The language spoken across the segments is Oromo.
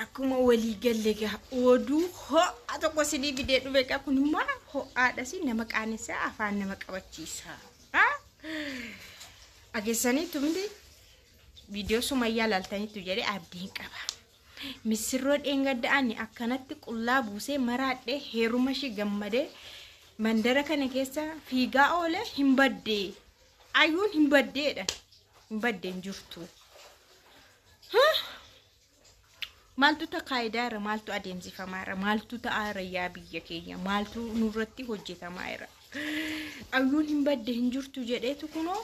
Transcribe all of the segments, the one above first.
akkuma walii galleega oduu ho'a tokko sidii bidee dhufe kunimmoo ho'aadha si nama qaanessa afaan nama qabachiisa ageessanii tumdi video sumayyaa laaltaniitu jedhe abdiin qaba missirroon engaddaani akkanatti qullaa buusee maraadhe heeruma shi gammadee mandara kana keessa fiigaa oole hin badde ayyuun hin baddeedha hin baddeen jirtu maaltu taqaayidaara maaltu adeemsifamaara maaltu ta'aara yaa biyya keenya maaltu nurratti hojjetamaara ayyuun hin badde hin jirtu jedheetu kunoo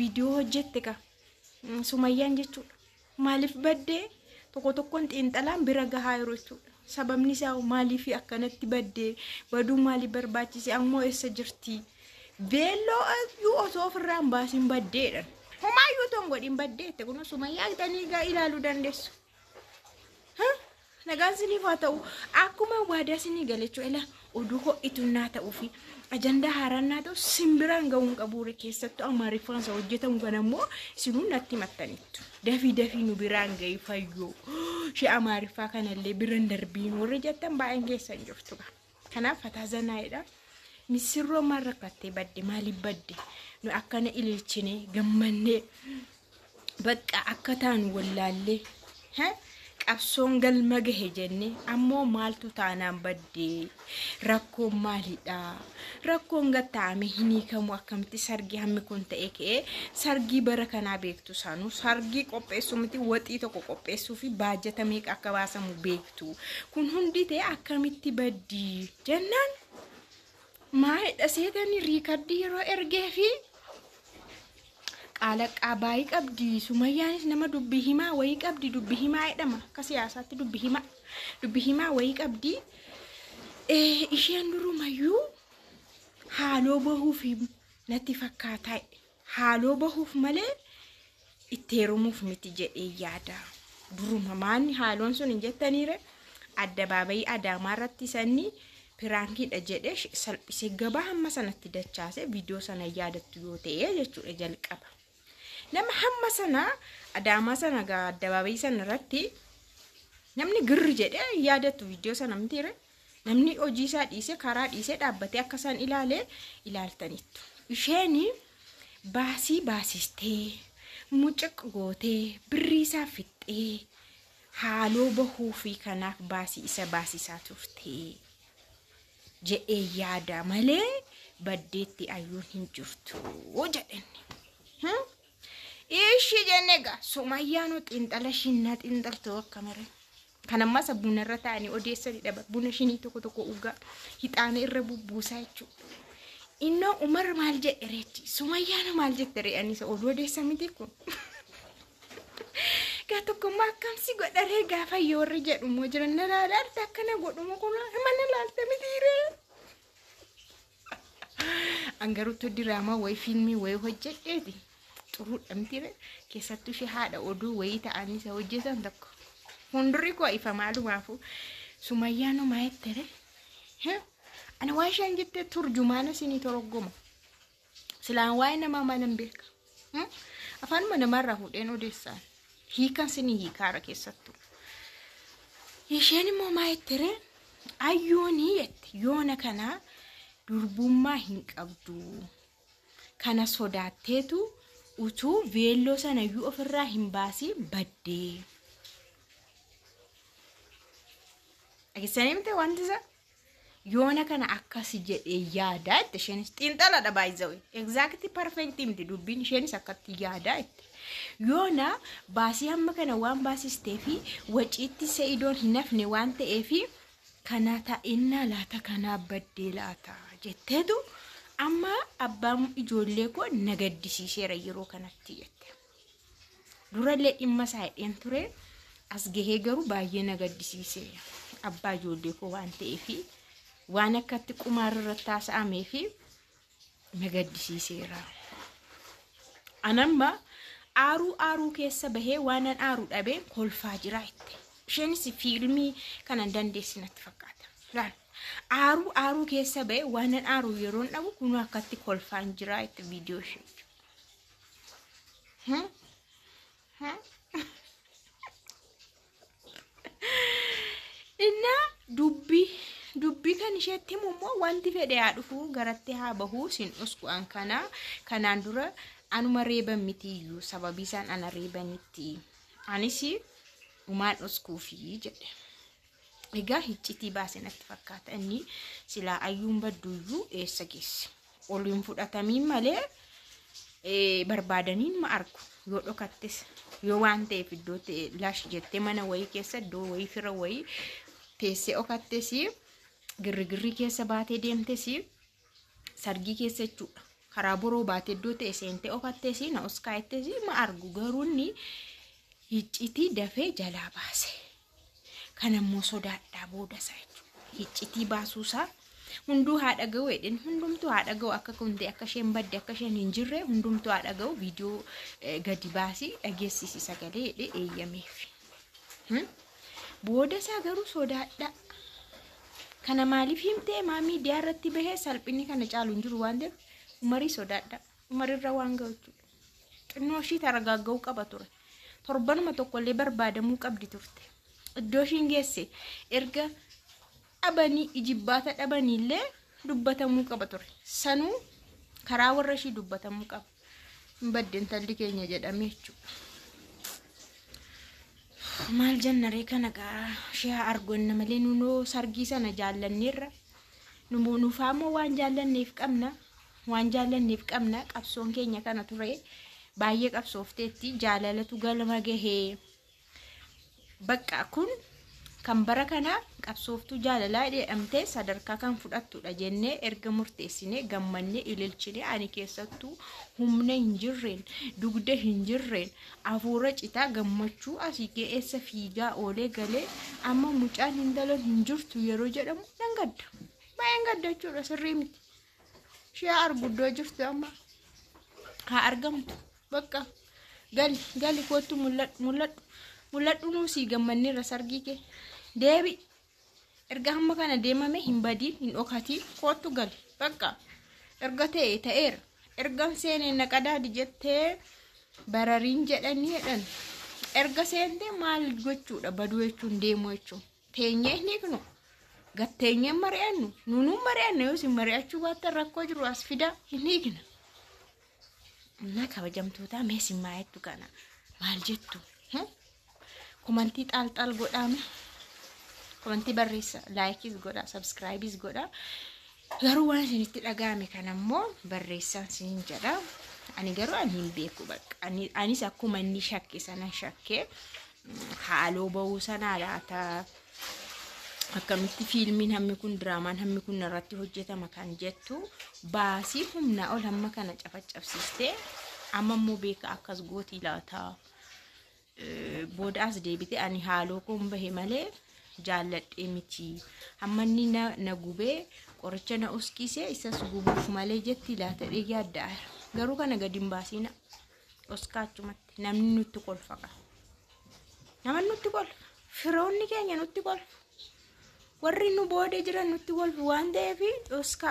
video hojjette ka sumayyaan jechuudha maaliif badde tokkoon xiinxalaan bira gahaa yeroo jechuudha sababni isaa maaliif akkanatti badde baduu maaliif barbaachise ammoo eessa jirti beelloo ayyuu osoo ofirraan baasin baddeedha homaayyuu tongodhin baddeette kunoo sumayyaa tanii gaa ilaaluu dandeessu nagaan sinii faa ta'u akkuma waadaa sinii galechuu ela oduu ho'itunnaa ta'uu fi ajanda haarannaa ta'u simbiraan ga'uun qabuure keessattuu amma rifaansa hojjetamu kanammoo sinuun natti maxxanittu dafii nu biraan ga'ii fayyoo shee amaariffaa kanallee biraan darbiin warri jettan baay'een keessan jirtu kanaaf fataazanaa'edha missirroo maal rakkattee badde maaliif badde nu akkana ililchine gammannee bakka akka taanu wallaallee qabsoon galma gahe jenne ammoo maaltu taanaan badde rakkoon maalidha rakkoon gattaame hinii kamu akkamti sargi hammi kun ta'e kee sargi bara kanaa beektu saanu sargi qopheessu miti waxii tokko qopheessuu fi baajata meeqa akka baasamu beektu kun hundi ta'e akkamitti baddi jennaan maayidha seetanii riikardii yeroo ergee fi qaalaqqaa baay'ee qabdi sumayyaanis nama dubbii himaa wayii qabdi dubbii himaa jedhama akka siyaasaatti dubbii himaa wayii qabdi isheen durumayyuu haaloo bahuuf natti fakkaataa haaloo bahuuf malee itti heerumuuf miti jedhee yaada duruma maanni haaloon sun hin jettaniire addabaabayii adaamaa irratti sanni piraankiidha jedhee salphisee gabaa hamma sanatti dachaase viidiyoo sana yaadattu yoo ta'e jechuudha jalqaba nama hamma sana adaamaa sana gaa addabaabayii sana irratti namni girri jedhee yaadattu viidiyoo sana mitiire namni hojii isaa dhiisee karaa dhiisee dhaabbatee akka isaan ilaaltaniittu isheeni baasii baasistee mucuq gootee birrii isaa fixxee haaloo bahuu fi kanaaf baasii isa baasisaa turtee jedhee yaada malee baddeetti ayyuun hin jirtu jedhanni ishi jennega sumayyaanu xiinxala shinnaa xiinxaltoo akka mare kanammaa sabbuuna irra ta'anii odeessanii dhaba buna shinii tokko ugaa hixaana irra bubbuusaa jechuudha innoo umar maal jedhe reetti sumayyaanu maal jette re'anisa oduu odeessa miti kun gaa tokkummaa akkamsi godharee gaafa yoorri jedhumoo jiran na laalaalta akkana godhumo kun mana laalte mitiiree angaruutu diraamaa wayi fiilmii wayi hojjedheeti xuruudha mitiire keessattuu ishee haadha oduu wayii ta'anii isa hojjetan tokko hundurri koo ifa maalumaafu sumayyaanu maayettere ana waa isheen jettee turjumaana sinii toroggoma silaan waa'ee namaa maalan beeka afaanuma namaarraa fuudheen odeessaan hiikan sinii hiikaara keessattuu isheen immoo maayettere ayyuunii jette yoona kanaa durbummaa hin qabdu kana sodaatteetu utuu veelloo sana iyyuu ofirraa hin baasii baddee ageessanii miti wanti isa yoona kana akkasi jedhee yaadaa itti isheenis xiinxaladha baay'isawee exactly perfect miti dubbiin isheenis akkatti yaadaa itti yoona baasii hamma kana waan baasistee fi waciitti se'idoon hin hafne waan ta'eefi kana ta'innaa laata kanaa baddee laata jetteetu amma abbaan ijoollee koo nagaddisiiseera yeroo kanatti jette durallee dhimma isaa hidheen ture as gahee garuu baay'ee nagaddisiiseera abbaa ijoollee koo waan ta'eefi waan akkatti qumaarra irratti taasa'amee fi nagaddisiiseera anamma aaruu keessa bahee waanan aaruu dhabee kolfaa jira itti isheenis fiilmii kana dandeessinatti fakkaata laal aaruu keessa bahee waanan aaruu yeroon dhabu kunuu akkatti kolfaan jira itti viidiyoo ishee kan isheetti immoo wanti fedhe haa dhufu garatti haa bahu sin usku an kanaan dura anuma reeban mitiyyuu sababii isaan ana reebanitti anis umaan uskuufi jedhe. Egaa hiccitii baase natti fakkaata inni silaa ayyuun badduyyuu eessa geesse oliin fudhatamiin malee barbaadaniin ma argu yoo dhokattes yoo waan ta'eef iddoo ta'e laash jettee mana wayii keessa iddoo wayii fira wayii teessee okattes girrigirri keessa baatee deemtes sargii keessa jechuudha karaa boroo baatee iddoo ta'e seentee okattes na oskaayettes ma argu garuunni hiccitii dafee jalaa baase. Kanammoo sodaadhaa booda isaa hiccitii baasuusaa hunduu haadha ga'u edin hundumtuu haadha ga'u akka kunte akka isheen badde akka isheen hin jirre hundumtuu haadha ga'u viidiyoo gadi baasii dhageessisi sagalee edhe eeyyameef. Booda isaa garuu sodaadhaa. Kana maaliif himtee maamii diyaarratti bahee salphinni kana caalu hin jiru waan ta'eef umarii sodaadhaa. Umarirra waan ga'u jechuudha. Xinnoo ishii taragaaga'uu qaba ture. Torbanuma tokkollee barbaadamuu qabdi turte. Iddoo ishiin geesse erga dhabanii ijibbaata dhabaniillee dubbatamuu qaba ture. Sanuu karaa warra ishii dubbatamuu qaba. Hin badde intalli keenya jedhamee jechuudha. Maal jannaree kana gaa ishee argonna malee nunoo sargii sana jaallanneerra. Nuufaamoo waan jaallanneef qabna qabsoon keenya kana ture. Baay'ee qabsoofteetti jaalalatu galma gahee. Bakka kun kan bara kana qabsooftuu jaalalaa jedhamtee sadarkaa kan fudhattudha jennee erga murteessinee gammannee ililchine ani keessattuu humna hin jirreen dugda hin jirreen afuura citaa gammachuu asii geessa fiigaa oolee galee amma mucaan hindalan hin jirtu yeroo jedhamu nan gadda. Baay'een gadda jechuudha sirrii miti. Ishee arguddoo jirtu amma haa argamtu bakka gali kootu mul'adhu nuusii gammanneerra sargii kee deebi erga hamma kana deemame hin badii hin dhokatii kootu gali bakka erga ta'e ta'eera erga seenee naqadaadi jettee barariin jedhanii jedhan erga seentee maal gochuudha baduu jechuun deemuu jechuun teenyee hin hiiknu gatteenyee mari'annu nunuu mari'anna yoo isin mari'achuu baattan rakkoo jiru as fida hin hiikna. Na kabajamtootaa meesin maayettu kana maal jettu? Komantii xaal godhaame. Komantii barreessa, laayikis godha, sabskiraayibis godha. Garuu waan isinitti dhaga'ame kanammoo barreessaan isin jedha. Ani garuu ani hin beeku bakka. Anis akkuma inni shakke sana shakkee haaloo bahuu sanaa laata. Akkamitti fiilmiin hammi kun diraamaan hammi kun irratti hojjetama kan jettu baasii humna ol hamma kana cafaccabsistee amma immoo beeka akkas gootii laata. Booda as deebite ani haaloo kun bahe malee jaalladhee miti hammanni na gubee qoricha na uskisee isas gubuuf malee jetti laata dhigi adda garuu kana gadi hin baasina oskaachumatti namni nutti kolfaqa namni nutti kolfa firoonni keenya nutti kolfa warri nu boode jiran nutti kolfu waan ta'eef oska